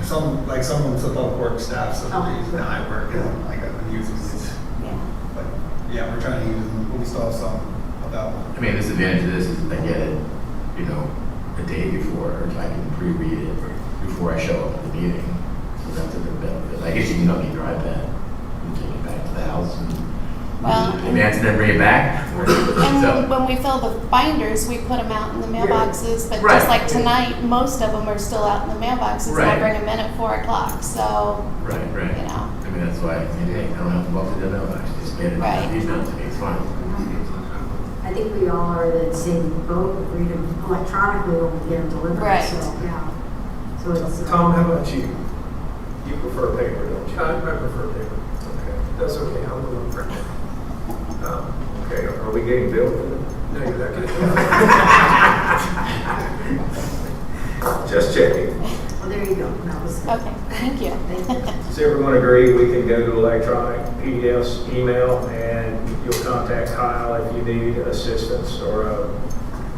[SPEAKER 10] some of the public work staff, some
[SPEAKER 5] Oh.
[SPEAKER 10] of these that I work in, like I've been using these.
[SPEAKER 4] Yeah.
[SPEAKER 10] But yeah, we're trying to use them, but we still have some about.
[SPEAKER 13] I mean, this advantage of this is I get it, a day before, or I can pre-read it before I show up at the meeting. So that's a good benefit. I guess you don't need your iPad. You can take it back to the house and
[SPEAKER 4] Well,
[SPEAKER 13] advance and then bring it back.
[SPEAKER 4] and
[SPEAKER 13] So,
[SPEAKER 4] when we fill the binders, we put them out in the mailboxes, but
[SPEAKER 13] Right.
[SPEAKER 4] just like tonight, most of them are still out in the mailboxes, and I
[SPEAKER 13] Right.
[SPEAKER 4] bring them in at 4 o'clock, so,
[SPEAKER 13] right,
[SPEAKER 4] you
[SPEAKER 13] right.
[SPEAKER 4] know.
[SPEAKER 13] I mean, that's why, hey, I don't have to walk to the mailbox, just get it,
[SPEAKER 4] Right.
[SPEAKER 13] email to me, it's fine.
[SPEAKER 5] I think we all are in the same boat, we read them electronically when we get them delivered,
[SPEAKER 4] Right.
[SPEAKER 5] so, yeah. So it's.
[SPEAKER 1] Tom, how about you? You prefer paper, don't you? I prefer paper. Okay, that's okay, I'll go on print. Okay, are we getting billed for that? No, you're not getting. Just checking.
[SPEAKER 5] Well, there you go, that was.
[SPEAKER 4] Okay, thank you.
[SPEAKER 5] Thank you.
[SPEAKER 1] Does everyone agree we can go to electronic PDFs, email, and you'll contact Kyle if you need assistance or a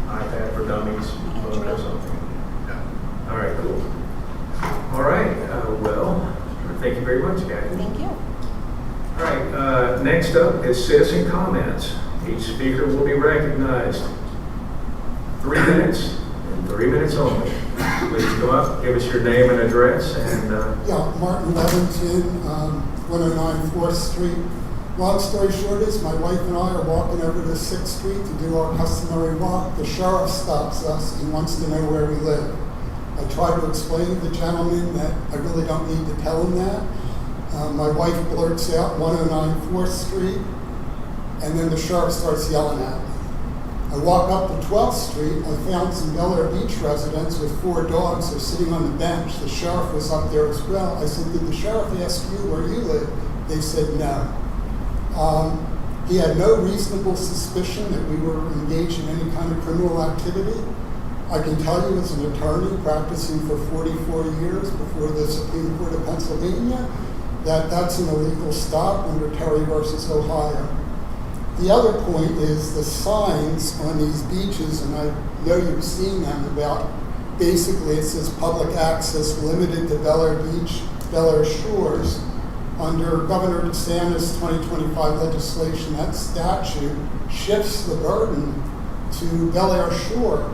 [SPEAKER 1] iPad for dummies book or something? All right, cool. All right, well, thank you very much, Kathy.
[SPEAKER 4] Thank you.
[SPEAKER 1] All right, next up is citizen comments. Each speaker will be recognized. 3 minutes, and 3 minutes only. Please go up, give us your name and address, and
[SPEAKER 14] Yeah, Martin Levington, 109 4th Street. Long story short is, my wife and I are walking over to 6th Street to do our customary walk. The sheriff stops us and wants to know where we live. I try to explain to the gentleman that I really don't need to tell him that. My wife blurts out 109 4th Street, and then the sheriff starts yelling at me. I walk up to 12th Street. I found some Bel Air Beach residents with 4 dogs. They're sitting on the bench. The sheriff was up there as well. I said, did the sheriff ask you where you live? They said no. He had no reasonable suspicion that we were engaged in any kind of criminal activity. I can tell you as an attorney practicing for 44 years before the Supreme Court of Pennsylvania that that's an illegal stop under Terry versus Ohio. The other point is the signs on these beaches, and I know you've seen them, about basically it says public access limited to Bel Air Beach, Bel Air Shores. Under Governor DeSantis' 2025 legislation, that statute shifts the burden to Bel Air Shore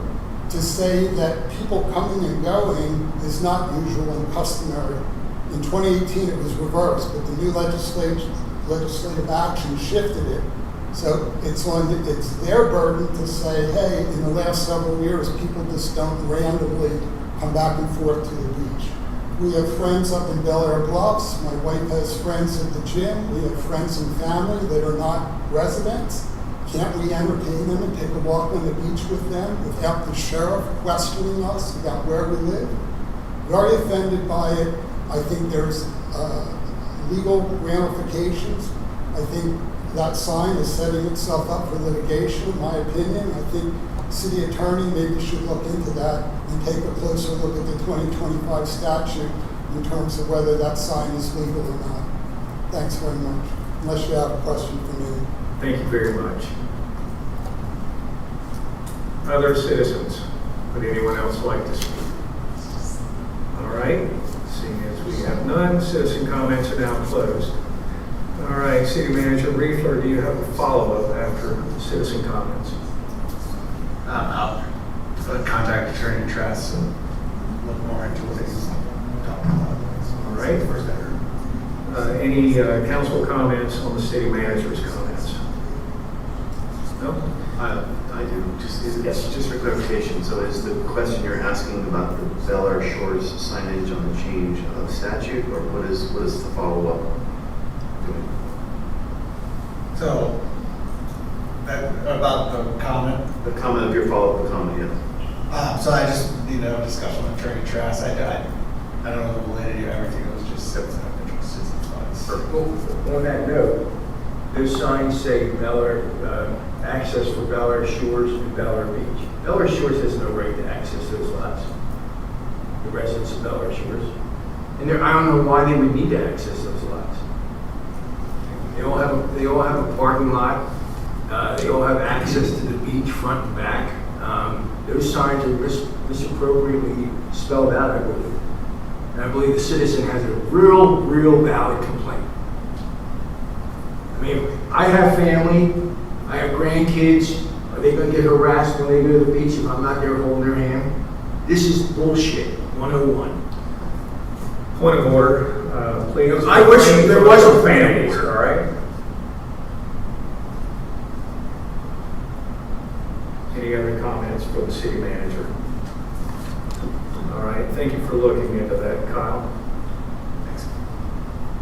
[SPEAKER 14] to say that people coming and going is not usual and customary. In 2018, it was reversed, but the new legislative action shifted it. So it's their burden to say, hey, in the last several years, people just don't randomly come back and forth to the beach. We have friends up in Bel Air Bluffs. My wife has friends at the gym. We have friends and family that are not residents. Can't we entertain them and take a walk on the beach with them without the sheriff questioning us about where we live? Very offended by it. I think there's legal ramifications. I think that sign is setting itself up for litigation, in my opinion. I think city attorney maybe should look into that and take a closer look at the 2025 statute in terms of whether that sign is legal or not. Thanks very much. Unless you have a question for me.
[SPEAKER 1] thank you very much. Other citizens, would anyone else like to speak? All right, seeing as we have none, citizen comments are now closed. All right, City Manager Riefler, do you have a follow-up after citizen comments?
[SPEAKER 10] I'll contact Attorney Tress and look more into what he's talking about.
[SPEAKER 1] All right.
[SPEAKER 10] First I heard.
[SPEAKER 1] Any council comments on the city manager's comments? No?
[SPEAKER 15] I do. Just for clarification, so is the question you're asking about the Bel Air Shores signage on the change of statute, or what is the follow-up doing?
[SPEAKER 10] So, about the comment.
[SPEAKER 15] The comment of your follow-up comment, yes.
[SPEAKER 10] So I just need a discussion with Attorney Trask. I don't know the validity of everything. It was just citizen interest.
[SPEAKER 2] Well, on that note, those signs say Bel Air, access for Bel Air Shores and Bel Air Beach. Bel Air Shores has no right to access those lots, the residents of Bel Air Shores. And I don't know why they would need to access those lots. They all have a parking lot. They all have access to the beach front and back. Those signs are misappropriately spelled out, I believe. And I believe the citizen has a real valid complaint. I mean, I have family, I have grandkids. Are they going to get harassed when they go to the beach if I'm not there holding their hand? This is bullshit, 101.
[SPEAKER 1] Point of order, please.
[SPEAKER 2] I wish there was a family.
[SPEAKER 1] All right? for the city manager. All right, thank you for looking into that, Kyle.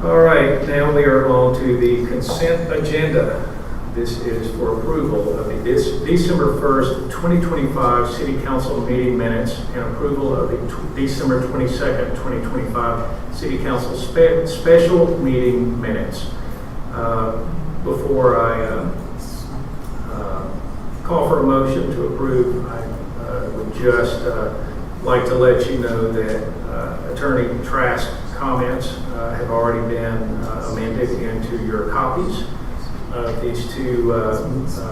[SPEAKER 1] All right, now we are on to the consent agenda. This is for approval of the December 1st, 2025 City Council meeting minutes and approval of the December 22nd, 2025 City Council special meeting minutes. Before I call for a motion to approve, I would just like to let you know that Attorney Trask's comments have already been amended into your copies of these two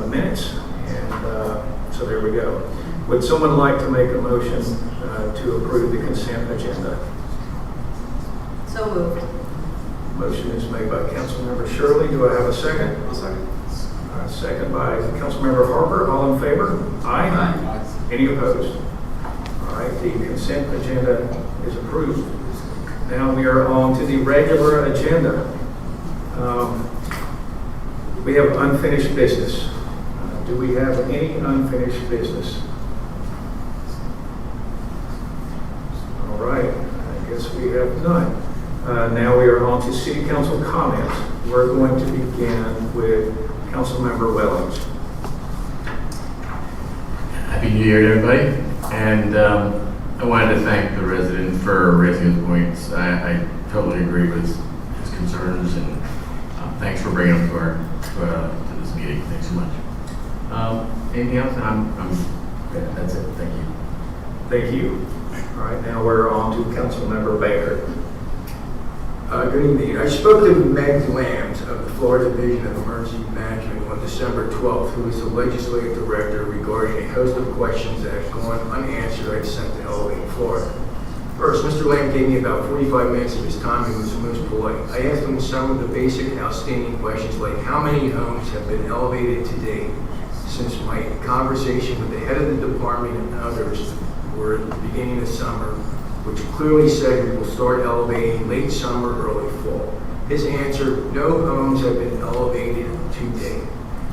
[SPEAKER 1] minutes, and so there we go. Would someone like to make a motion to approve the consent agenda?
[SPEAKER 5] So moved.
[SPEAKER 1] Motion is made by Councilmember Shirley. Do I have a second?
[SPEAKER 15] I'll second.
[SPEAKER 1] Second by Councilmember Harper. All in favor? Aye.
[SPEAKER 15] Aye.
[SPEAKER 1] Any opposed? All right, the consent agenda is approved. Now we are on to the regular agenda. We have unfinished business. Do we have any unfinished business? All right, I guess we have none. Now we are on to City Council comments. We're going to begin with Councilmember Wellings.
[SPEAKER 13] Happy New Year to everybody. And I wanted to thank the resident for raising his points. I totally agree with his concerns, and thanks for bringing them to this meeting. Thanks so much. Anything else? That's it. Thank you.
[SPEAKER 1] Thank you. All right, now we're on to Councilmember Baker.
[SPEAKER 2] Good evening. I spoke to Meg Lambs of the Florida Division of Emergency Management on December 12th, who is the legislative director, regarding a host of questions that have gone unanswered I've sent to Elevate Florida. First, Mr. Lamb gave me about 45 minutes of his time and was most polite. I asked him some of the basic outstanding questions, like how many homes have been elevated to date since my conversation with the head of the department and others were at the beginning of summer, which clearly said we will start elevating late summer, early fall. His answer, no homes have been elevated to date.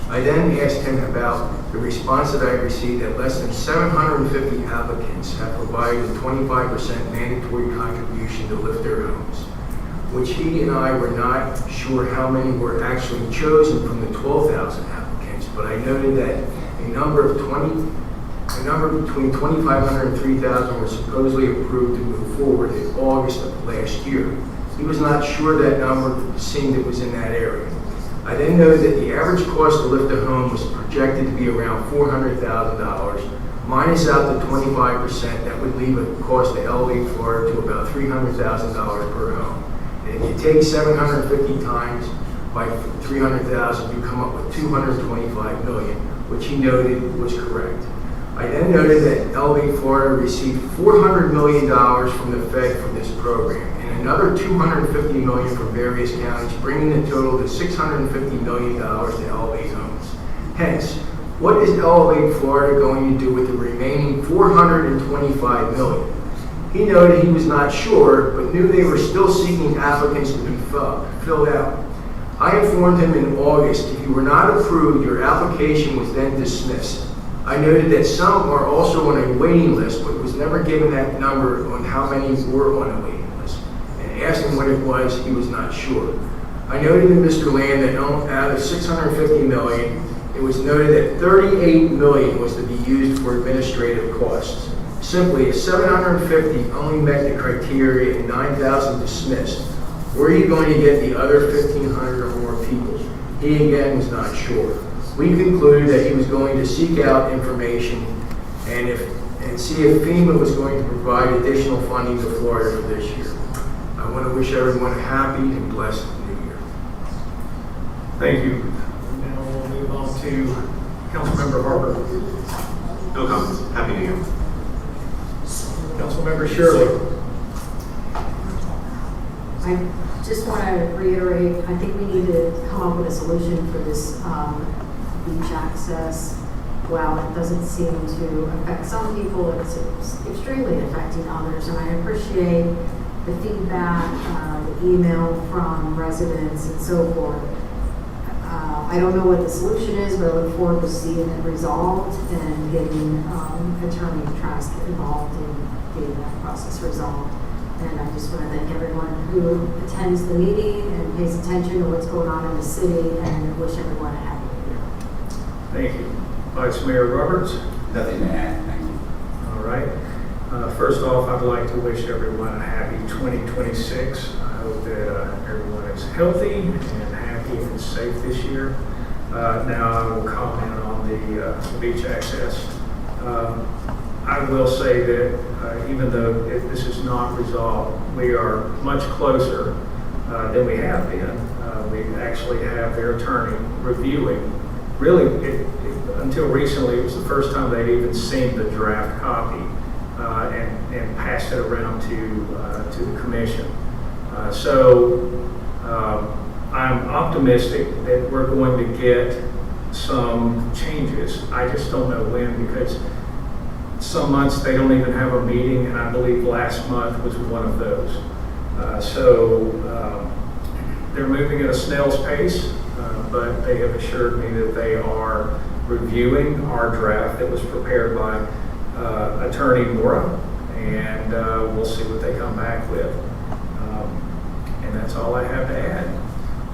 [SPEAKER 2] I then asked him about the response that I received that less than 750 applicants have provided a 25% mandatory contribution to lift their homes, which he and I were not sure how many were actually chosen from the 12,000 applicants, but I noted that a number between 2,500 and 3,000 were supposedly approved to move forward in August of last year. He was not sure that number seemed it was in that area. I then noted that the average cost to lift a home was projected to be around $400,000, minus out the 25%, that would leave a cost to Elevate Florida to about $300,000 per home. And if you take 750 times by 300,000, you come up with $225 million, which he noted was correct. I then noted that Elevate Florida received $400 million from the Fed for this program, and another $250 million from various counties, bringing the total to $650 million to Elevate Homes. Hence, what is Elevate Florida going to do with the remaining $425 million? He noted he was not sure, but knew they were still seeking applicants to be filled out. I informed him in August, if you were not approved, your application was then dismissed. I noted that some are also on a waiting list, but was never given that number on how many were on a waiting list. And asked him what it was, he was not sure. I noted to Mr. Land that out of $650 million, it was noted that $38 million was to be used for administrative costs. Simply, if 750 only met the criteria and 9,000 dismissed, where are you going to get the other 1,500 or more people? He again was not sure. We concluded that he was going to seek out information and see if FEMA was going to provide additional funding to Florida for this year. I want to wish everyone a happy and blessed New Year.
[SPEAKER 1] Thank you. Now we'll move on to Councilmember Harper.
[SPEAKER 15] No comments. Happy New Year.
[SPEAKER 1] Councilmember Shirley.
[SPEAKER 5] I just want to reiterate, I think we need to come up with a solution for this beach access. While it doesn't seem to affect some people, it's extremely affecting others. And I appreciate the feedback, the email from residents and so forth. I don't know what the solution is, but I look forward to seeing it resolved and getting Attorney Trask involved in getting that process resolved. And I just want to thank everyone who attends the meeting and pays attention to what's going on in the city, and wish everyone a happy new year.
[SPEAKER 1] Thank you. Vice Mayor Roberts?
[SPEAKER 16] Nothing to add, thank you.
[SPEAKER 1] All right. First off, I'd like to wish everyone a happy 2026. I hope that everyone is healthy and happy and safe this year. Now I will comment on the beach access. I will say that even though this is not resolved, we are much closer than we have been. We actually have their attorney reviewing. Really, until recently, it was the first time they'd even seen the draft copy and passed it around to the commission. So I'm optimistic that we're going to get some changes. I just don't know when, because some months they don't even have a meeting, and I believe last month was one of those. So they're moving at a snail's pace, but they have assured me that they are reviewing our draft that was prepared by Attorney Mora, and we'll see what they come back with. And that's all I have to add.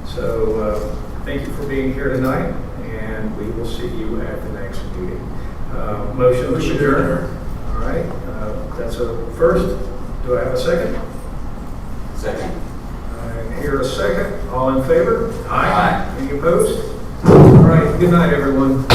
[SPEAKER 1] So thank you for being here tonight, and we will see you at the next meeting. Motion to adjourn. All right, that's a first. Do I have a second?
[SPEAKER 16] Second.
[SPEAKER 1] I hear a second. All in favor? Aye. Any opposed? All right, good night, everyone.